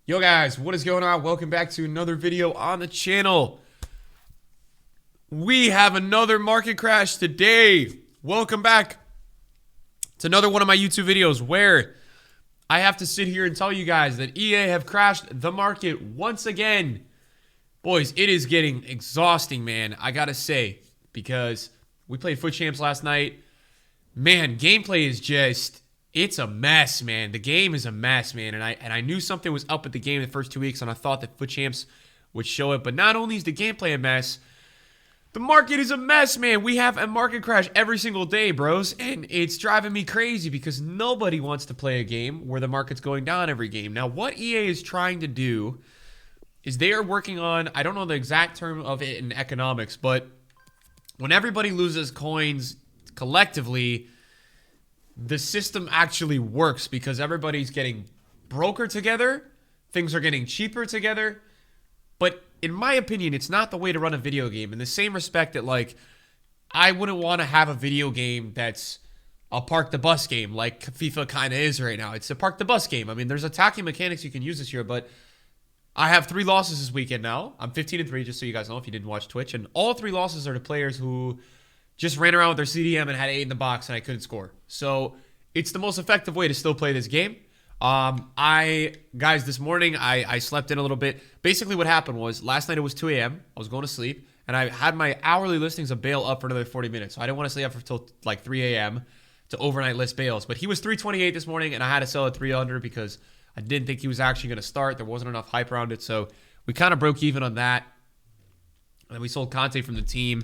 Yo guys, what is going on? Welcome back to another video on the channel. We have another market crash today. Welcome back to another one of my YouTube videos where I have to sit here and tell you guys that EA have crashed the market once again. Boys, it is getting exhausting, man, I gotta say, because we played Foot Champs last night. Man, gameplay is just... it's a mess, man. The game is a mess, man. And I knew something was up with the game the first 2 weeks, and I thought that Foot Champs would show it. But not only is the gameplay a mess, the market is a mess, man. We have a market crash every single day, bros. And it's driving me crazy because nobody wants to play a game where the market's going down every game. Now, what EA is trying to do is they are working on, I don't know the exact term of it in economics, but when everybody loses coins collectively, the system actually works because everybody's getting broker together. Things are getting cheaper together. But in my opinion, it's not the way to run a video game. In the same respect that, like, I wouldn't want to have a video game that's a park the bus game like FIFA kind of is right now. It's a park the bus game. I mean, there's attacking mechanics you can use this year, but I have 3 losses this weekend now. I'm 15-3, just so you guys know if you didn't watch Twitch. And all 3 losses are to players who just ran around with their CDM and had 8 in the box and I couldn't score. So it's the most effective way to still play this game. Guys, this morning I slept in a little bit. Basically what happened was last night it was 2 a.m. I was going to sleep and I had my hourly listings of bail up for another 40 minutes. So I didn't want to stay up until like 3 a.m. to overnight list bales. But he was 328 this morning and I had to sell at 300 because I didn't think he was actually going to start. There wasn't enough hype around it. So we kind of broke even on that. And then we sold Conte from the team.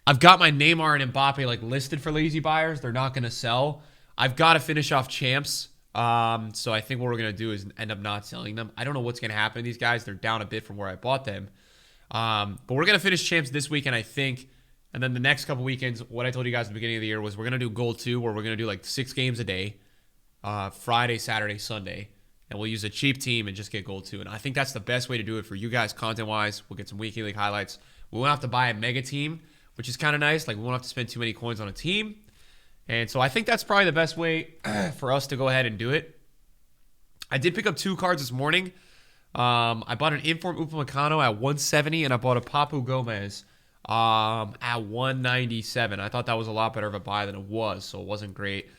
I've got my Neymar and Mbappe like listed for lazy buyers. They're not going to sell. I've got to finish off champs. So I think what we're going to do is end up not selling them. I don't know what's going to happen to these guys. They're down a bit from where I bought them. But we're going to finish champs this weekend, I think. And then the next couple weekends, what I told you guys at the beginning of the year was we're going to do gold 2, where we're going to do like 6 games a day. Friday, Saturday, Sunday. And we'll use a cheap team and just get gold 2. And I think that's the best way to do it for you guys content-wise. We'll get some weekly league highlights. We won't have to buy a mega team, which is kind of nice. Like, we won't have to spend too many coins on a team. And so I think that's probably the best way for us to go ahead and do it. I did pick up 2 cards this morning. I bought an Inform Upamecano at 170, and I bought a Papu Gomez at 197. I thought that was a lot better of a buy than it was, so it wasn't great.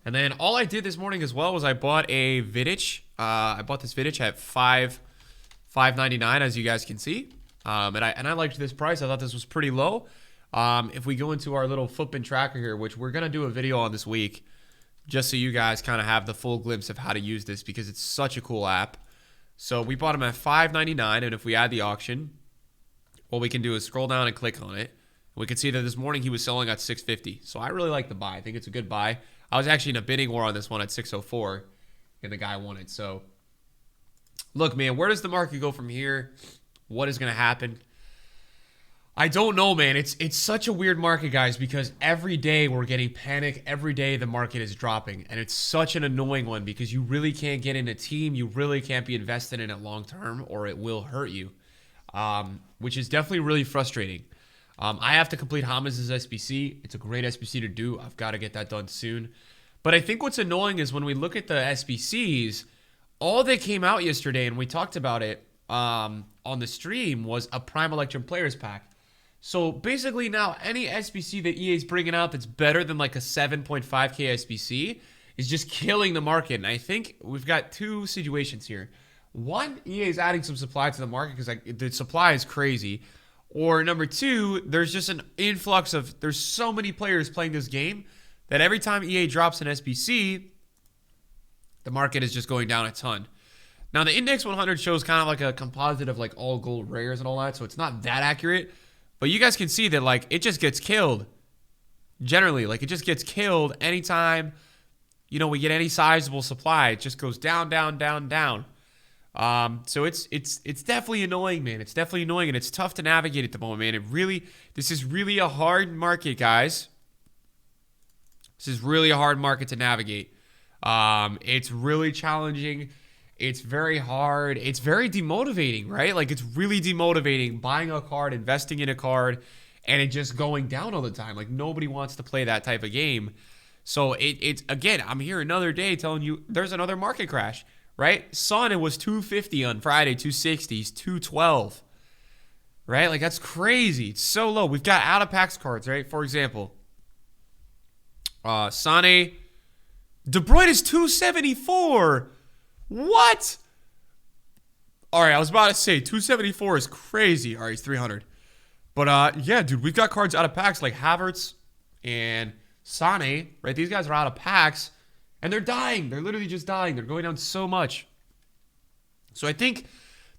And then all I did this morning as well was I bought a Vidic. I bought this Vidic at $5.99, as you guys can see. And I liked this price. I thought this was pretty low. If we go into our little footprint tracker here, which we're going to do a video on this week, just so you guys kind of have the full glimpse of how to use this because it's such a cool app. So we bought him at $5.99, and if we add the auction, what we can do is scroll down and click on it. We can see that this morning he was selling at $6.50. So I really like the buy. I think it's a good buy. I was actually in a bidding war on this one at $6.04, and the guy won it. So, look, man, where does the market go from here? What is going to happen? I don't know, man. It's such a weird market, guys, because every day we're getting panic. Every day the market is dropping, and it's such an annoying one because you really can't get in a team. You really can't be invested in it long term, or it will hurt you, which is definitely really frustrating. I have to complete Hamas's SBC. It's a great SBC to do. I've got to get that done soon. But I think what's annoying is when we look at the SBCs, all that came out yesterday, and we talked about it on the stream, was a Prime Electrum Players Pack. So basically now any SBC that EA is bringing out that's better than like a 7.5k SBC is just killing the market. And I think we've got 2 situations here. One, EA is adding some supply to the market because like, the supply is crazy. Or number 2, there's just an influx of, there's so many players playing this game that every time EA drops an SBC, the market is just going down a ton. Now, the Index 100 shows kind of like a composite of like all gold rares and all that, so it's not that accurate. But you guys can see that like it just gets killed. Generally, like it just gets killed anytime, you know, we get any sizable supply. It just goes down, down, down, down. So it's definitely annoying, man. It's definitely annoying, and it's tough to navigate at the moment, man. This is really a hard market, guys. This is really a hard market to navigate. It's really challenging. It's very hard. It's very demotivating, right? Like, it's really demotivating buying a card, investing in a card, and it just going down all the time. Like, nobody wants to play that type of game. So it's again, I'm here another day telling you there's another market crash. right? Son, it was 250 on Friday, 260s, 212, right? Like, that's crazy. It's so low. We've got out of packs cards, right? For example, Sane, De Bruyne is 274. What? All right, I was about to say 274 is crazy. All right, he's 300. But yeah, dude, we've got cards out of packs like Havertz and Sane, right? These guys are out of packs, and they're dying. They're literally just dying. They're going down so much. So I think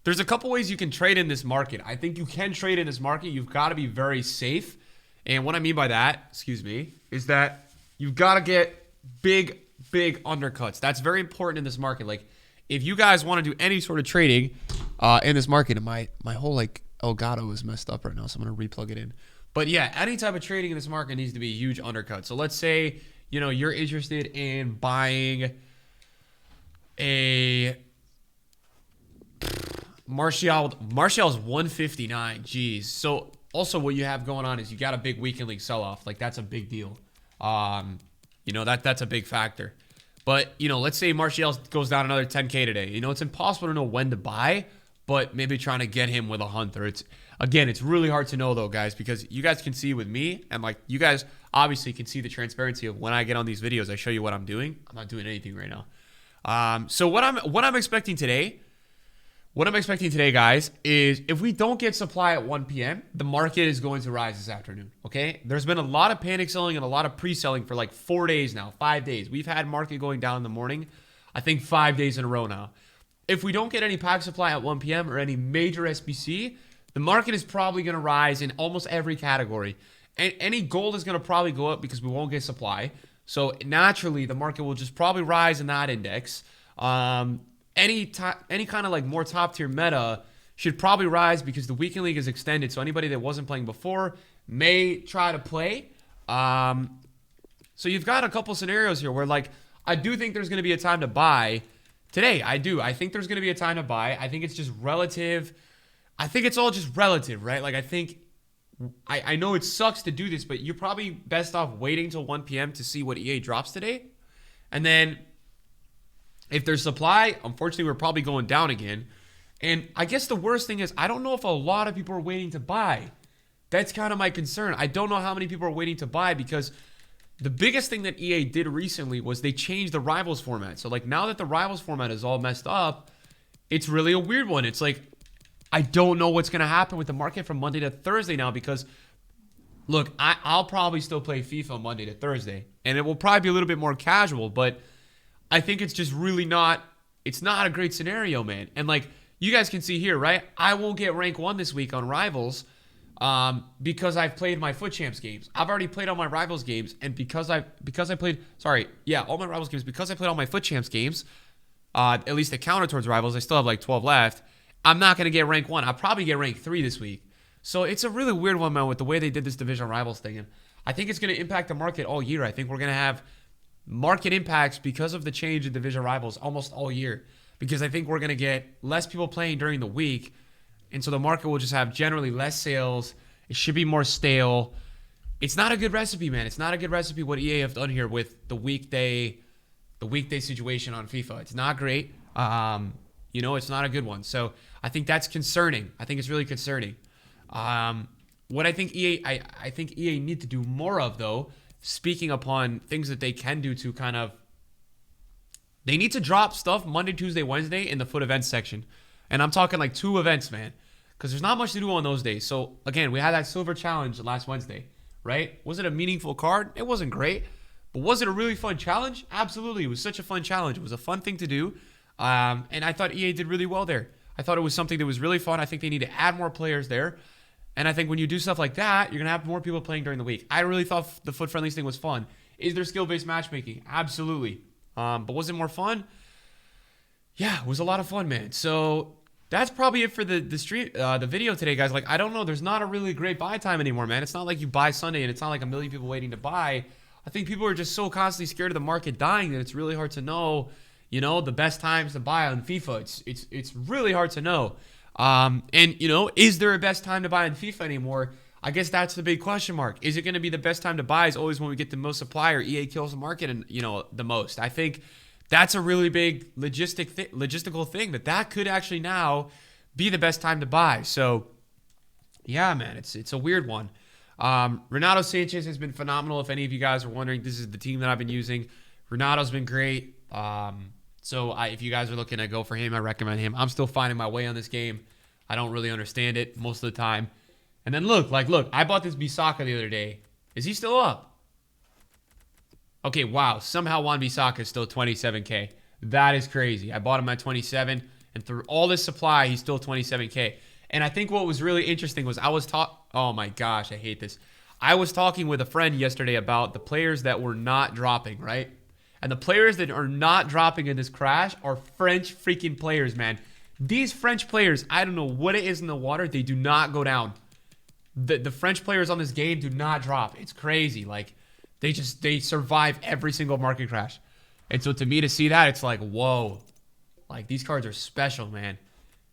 there's a couple ways you can trade in this market. I think you can trade in this market. You've got to be very safe. And what I mean by that, excuse me, is that you've got to get big undercuts. That's very important in this market. Like, if you guys want to do any sort of trading in this market, and my whole like Elgato is messed up right now, so I'm gonna replug it in. But yeah, any type of trading in this market needs to be a huge undercut. So let's say, you know, you're interested in buying a Martial's 159. Jeez. So also what you have going on is you got a big weekend league sell-off. Like, that's a big deal. You know, that's a big factor. But, you know, let's say Martial goes down another 10K today. You know, it's impossible to know when to buy, but maybe trying to get him with a hunter. It's really hard to know, though, guys, because you guys can see with me, and, like, you guys obviously can see the transparency of when I get on these videos. I show you what I'm doing. I'm not doing anything right now. So what I'm expecting today, guys, is if we don't get supply at 1 p.m., the market is going to rise this afternoon, okay? There's been a lot of panic selling and a lot of pre-selling for like 4 days now, 5 days. We've had market going down in the morning, I think 5 days in a row now. If we don't get any pack supply at 1 p.m. or any major SBC, the market is probably going to rise in almost every category. And any gold is going to probably go up because we won't get supply. So naturally, the market will just probably rise in that index. Any kind of like more top tier meta should probably rise because the weekend league is extended. So anybody that wasn't playing before may try to play. So you've got a couple scenarios here where, like, I do think there's going to be a time to buy today. I do. I think there's going to be a time to buy. I think it's just relative. I think it's all just relative, right? Like, I think I know it sucks to do this, but you're probably best off waiting till 1 p.m. to see what EA drops today. And then if there's supply, unfortunately, we're probably going down again. And I guess the worst thing is I don't know if a lot of people are waiting to buy. That's kind of my concern. I don't know how many people are waiting to buy because the biggest thing that EA did recently was they changed the Rivals format. So, like, now that the Rivals format is all messed up, it's really a weird one. It's like, I don't know what's going to happen with the market from Monday to Thursday now because, look, I'll probably still play FIFA Monday to Thursday. And it will probably be a little bit more casual, but I think it's just really it's not a great scenario, man. And, like, you guys can see here, right? I won't get rank 1 this week on Rivals because I've played my Foot Champs games. I've already played all my Rivals games, and because I played, all my Rivals games, because I played all my Foot Champs games, at least the counter towards Rivals, I still have like 12 left. I'm not going to get rank 1. I'll probably get rank 3 this week. So it's a really weird one, man, with the way they did this Division Rivals thing. And I think it's going to impact the market all year. I think we're going to have market impacts because of the change in Division Rivals almost all year. Because I think we're going to get less people playing during the week. And so the market will just have generally less sales. It should be more stale. It's not a good recipe, man. It's not a good recipe what EA have done here with the weekday situation on FIFA. It's not great. It's not a good one. So I think that's concerning. I think it's really concerning. What I think EA need to do more of, though, speaking upon things that they can do to kind of, they need to drop stuff Monday, Tuesday, Wednesday in the foot events section. And I'm talking like 2 events, man, because there's not much to do on those days. So again, we had that silver challenge last Wednesday, right? Was it a meaningful card? It wasn't great. But was it a really fun challenge? Absolutely. It was such a fun challenge. It was a fun thing to do. And I thought EA did really well there. I thought it was something that was really fun. I think they need to add more players there. And I think when you do stuff like that, you're going to have more people playing during the week. I really thought the Foot Friendlies thing was fun. Is there skill-based matchmaking? Absolutely. But was it more fun? Yeah, it was a lot of fun, man. So that's probably it for the stream, the video today, guys. Like, I don't know. There's not a really great buy time anymore, man. It's not like you buy Sunday and it's not like a million people waiting to buy. I think people are just so constantly scared of the market dying that it's really hard to know, the best times to buy on FIFA. It's really hard to know. Is there a best time to buy on FIFA anymore? I guess that's the big question mark. Is it going to be the best time to buy is always when we get the most supply or EA kills the market and, the most? I think That's a really big logistical thing that could actually now be the best time to buy. So yeah, man, it's a weird one. Renato Sanchez has been phenomenal. If any of you guys are wondering, this is the team that I've been using. Renato's been great. If you guys are looking to go for him, I recommend him. I'm still finding my way on this game. I don't really understand it most of the time. And then look, I bought this Bisaka the other day. Is he still up? Okay, wow. Somehow Juan Bisaka is still 27K. That is crazy. I bought him at 27, and through all this supply, he's still 27K. And I think what was really interesting was oh my gosh, I hate this. I was talking with a friend yesterday about the players that were not dropping, right? And the players that are not dropping in this crash are French freaking players, man. These French players, I don't know what it is in the water, they do not go down. The French players on this game do not drop. It's crazy. Like, they survive every single market crash. And so to me to see that, it's like, whoa. Like, these cards are special, man.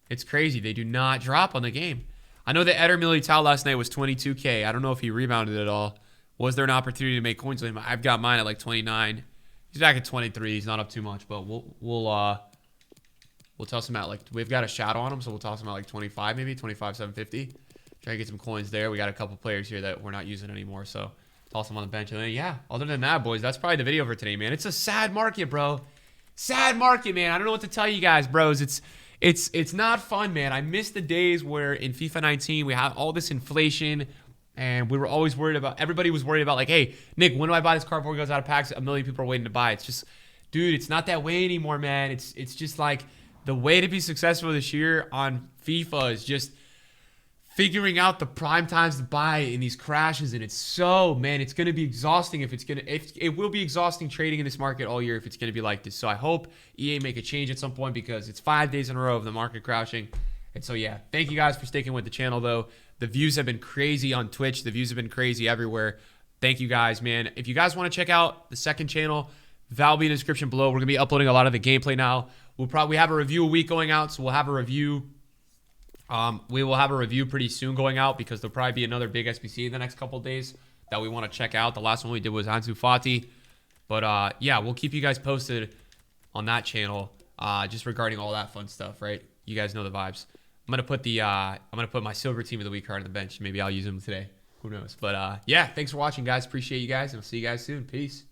It's crazy. They do not drop on the game. I know that Eder Militao last night was 22K. I don't know if he rebounded at all. Was there an opportunity to make coins with him? I've got mine at like 29. He's back at 23. He's not up too much, but we'll toss him out. Like, we've got a shadow on him, so we'll toss him out like 25 maybe, 25,750. Try to get some coins there. We got a couple players here that we're not using anymore, so toss them on the bench. And then, yeah, other than that, boys, that's probably the video for today, man. It's a sad market, bro. Sad market, man. I don't know what to tell you guys, bros. It's not fun, man. I miss the days where in FIFA 19 we had all this inflation, and we were always worried about. Everybody was worried about, like, hey, Nick, when do I buy this card before it goes out of packs? A million people are waiting to buy. It's just, dude, it's not that way anymore, man. It's just like the way to be successful this year on FIFA is just figuring out the prime times to buy in these crashes, and it's going to be exhausting if it will be exhausting trading in this market all year if it's going to be like this. So I hope EA make a change at some point because it's 5 days in a row of the market crashing. And so, yeah, thank you guys for sticking with the channel, though. The views have been crazy on Twitch. The views have been crazy everywhere. Thank you guys, man. If you guys want to check out the second channel, that'll be in the description below. We're going to be uploading a lot of the gameplay now. We'll probably have a review a week going out, so we'll have a review. We will have a review pretty soon going out because there'll probably be another big SBC in the next couple of days that we want to check out. The last one we did was Ansu Fati. But, yeah, we'll keep you guys posted on that channel just regarding all that fun stuff, right? You guys know the vibes. I'm gonna put my silver team of the week card on the bench. Maybe I'll use them today. Who knows? But, yeah, thanks for watching, guys. Appreciate you guys, and I'll see you guys soon. Peace.